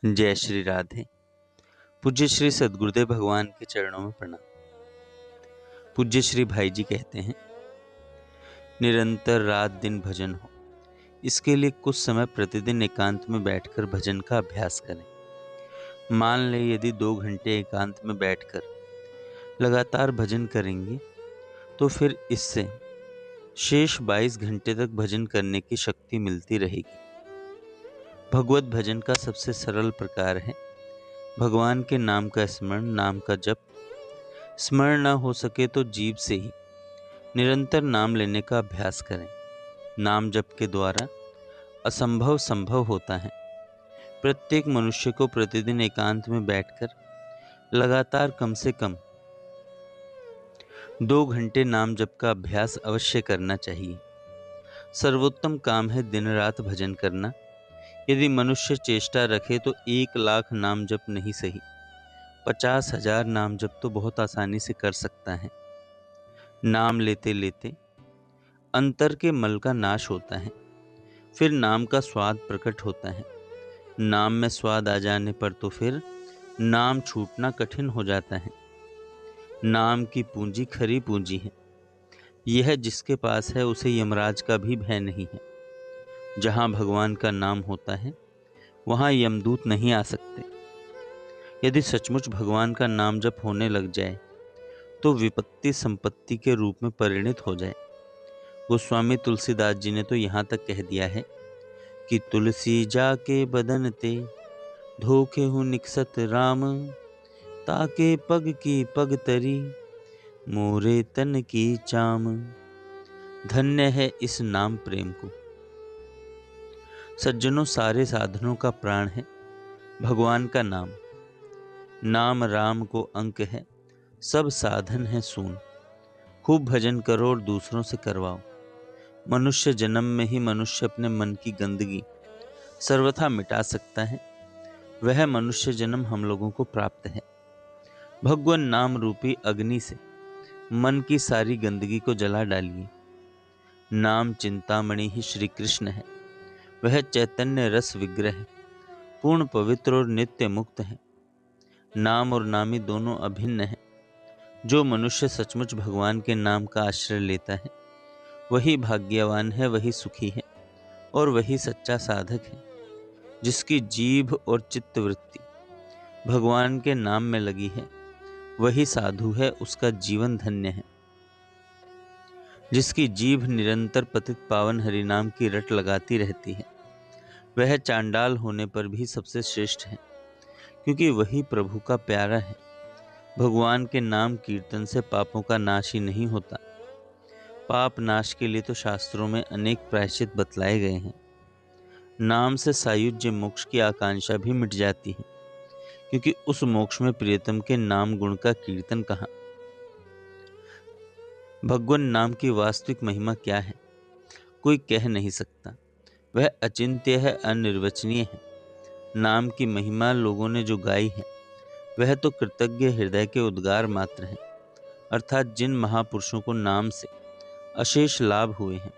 जय श्री राधे। पूज्य श्री सद्गुरुदेव भगवान के चरणों में प्रणाम। पूज्य श्री भाई जी कहते हैं, निरंतर रात दिन भजन हो, इसके लिए कुछ समय प्रतिदिन एकांत में बैठकर भजन का अभ्यास करें। मान लें यदि 2 घंटे एकांत में बैठकर लगातार भजन करेंगे तो फिर इससे शेष 22 घंटे तक भजन करने की शक्ति मिलती रहेगी। भगवत भजन का सबसे सरल प्रकार है भगवान के नाम का स्मरण, नाम का जप। स्मरण न हो सके तो जीभ से ही निरंतर नाम लेने का अभ्यास करें। नाम जप के द्वारा असंभव संभव होता है। प्रत्येक मनुष्य को प्रतिदिन एकांत में बैठकर लगातार कम से कम 2 घंटे नाम जप का अभ्यास अवश्य करना चाहिए। सर्वोत्तम काम है दिन रात भजन करना। यदि मनुष्य चेष्टा रखे तो 1 लाख नाम जप नहीं सही, 50,000 नाम जप तो बहुत आसानी से कर सकता है। नाम लेते लेते अंतर के मल का नाश होता है, फिर नाम का स्वाद प्रकट होता है। नाम में स्वाद आ जाने पर तो फिर नाम छूटना कठिन हो जाता है। नाम की पूंजी खरी पूंजी है। यह जिसके पास है उसे यमराज का भी भय नहीं है। जहाँ भगवान का नाम होता है वहाँ यमदूत नहीं आ सकते। यदि सचमुच भगवान का नाम जप होने लग जाए तो विपत्ति संपत्ति के रूप में परिणित हो जाए। गोस्वामी तुलसीदास जी ने तो यहाँ तक कह दिया है कि तुलसी जाके बदन ते धोखे हूँ निकसत राम, ताके पग की पग तरी मोरे तन की चाम। धन्य है इस नाम प्रेम को। सज्जनों, सारे साधनों का प्राण है भगवान का नाम। नाम राम को अंक है, सब साधन है सून। खूब भजन करो और दूसरों से करवाओ। मनुष्य जन्म में ही मनुष्य अपने मन की गंदगी सर्वथा मिटा सकता है। वह मनुष्य जन्म हम लोगों को प्राप्त है। भगवान नाम रूपी अग्नि से मन की सारी गंदगी को जला डालिए। नाम चिंतामणि ही श्री कृष्ण है। वह चैतन्य रस विग्रह है, पूर्ण पवित्र और नित्य मुक्त है। नाम और नामी दोनों अभिन्न है। जो मनुष्य सचमुच भगवान के नाम का आश्रय लेता है वही भाग्यवान है, वही सुखी है और वही सच्चा साधक है। जिसकी जीभ और चित्त वृत्ति भगवान के नाम में लगी है वही साधु है, उसका जीवन धन्य है। जिसकी जीभ निरंतर पतित पावन हरि नाम की रट लगाती रहती है वह चांडाल होने पर भी सबसे श्रेष्ठ है, क्योंकि वही प्रभु का प्यारा है। भगवान के नाम कीर्तन से पापों का नाश ही नहीं होता, पाप नाश के लिए तो शास्त्रों में अनेक प्रायश्चित बतलाए गए हैं। नाम से सायुज्य मोक्ष की आकांक्षा भी मिट जाती है, क्योंकि उस मोक्ष में प्रियतम के नाम गुण का कीर्तन कहाँ। भगवान नाम की वास्तविक महिमा क्या है कोई कह नहीं सकता। वह अचिंत्य है, अनिर्वचनीय है। नाम की महिमा लोगों ने जो गाई है वह तो कृतज्ञ हृदय के उद्गार मात्र है। अर्थात जिन महापुरुषों को नाम से अशेष लाभ हुए हैं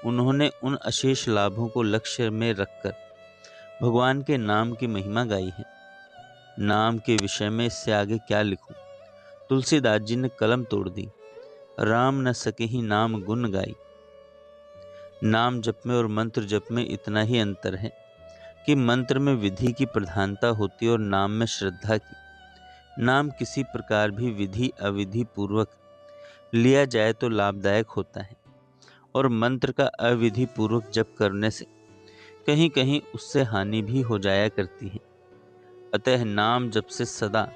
उन्होंने उन अशेष लाभों को लक्ष्य में रखकर भगवान के नाम की महिमा गाई है। नाम के विषय में इससे आगे क्या लिखूं। तुलसीदास जी ने कलम तोड़ दी। राम न सके ही नाम गुण गाई। नाम जप में और मंत्र जप में इतना ही अंतर है कि मंत्र में विधि की प्रधानता होती है और नाम में श्रद्धा की। नाम किसी प्रकार भी विधि अविधि पूर्वक लिया जाए तो लाभदायक होता है, और मंत्र का अविधि पूर्वक जप करने से कहीं कहीं उससे हानि भी हो जाया करती है। अतः नाम जप से सदा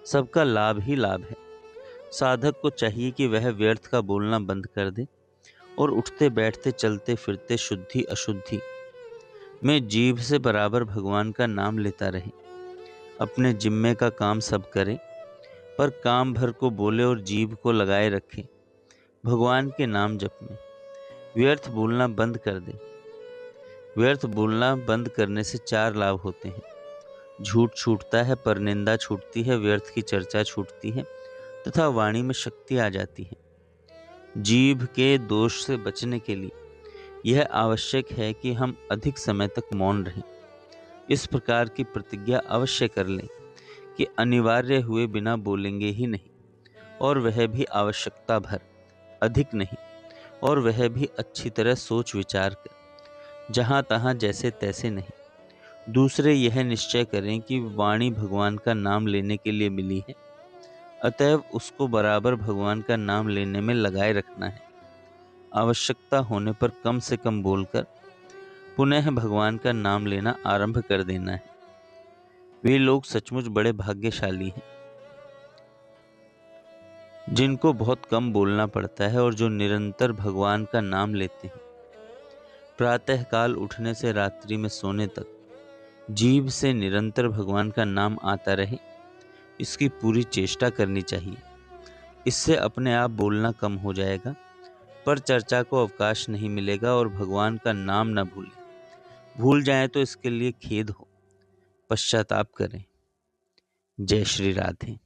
सबका लाभ ही लाभ है। साधक को चाहिए कि वह व्यर्थ का बोलना बंद कर दे और उठते बैठते चलते फिरते शुद्धि अशुद्धि में जीभ से बराबर भगवान का नाम लेता रहे। अपने जिम्मे का काम सब करे, पर काम भर को बोले और जीभ को लगाए रखे भगवान के नाम जप में। व्यर्थ बोलना बंद कर दे। व्यर्थ बोलना बंद करने से 4 लाभ होते हैं। झूठ छूटता है, परनिंदा छूटती है, व्यर्थ की चर्चा छूटती है तथा वाणी में शक्ति आ जाती है। जीभ के दोष से बचने के लिए यह आवश्यक है कि हम अधिक समय तक मौन रहें। इस प्रकार की प्रतिज्ञा अवश्य कर लें कि अनिवार्य हुए बिना बोलेंगे ही नहीं, और वह भी आवश्यकता भर, अधिक नहीं, और वह भी अच्छी तरह सोच विचार कर, जहाँ तहाँ जैसे तैसे नहीं। दूसरे यह निश्चय करें कि वाणी भगवान का नाम लेने के लिए मिली है, अतएव उसको बराबर भगवान का नाम लेने में लगाए रखना है। आवश्यकता होने पर कम से कम बोलकर पुनः भगवान का नाम लेना आरंभ कर देना है। वे लोग सचमुच बड़े भाग्यशाली हैं जिनको बहुत कम बोलना पड़ता है और जो निरंतर भगवान का नाम लेते हैं। प्रातःकाल उठने से रात्रि में सोने तक जीभ से निरंतर भगवान का नाम आता रहे, इसकी पूरी चेष्टा करनी चाहिए। इससे अपने आप बोलना कम हो जाएगा, पर चर्चा को अवकाश नहीं मिलेगा और भगवान का नाम न भूलें। भूल जाएं तो इसके लिए खेद हो, पश्चाताप करें। जय श्री राधे।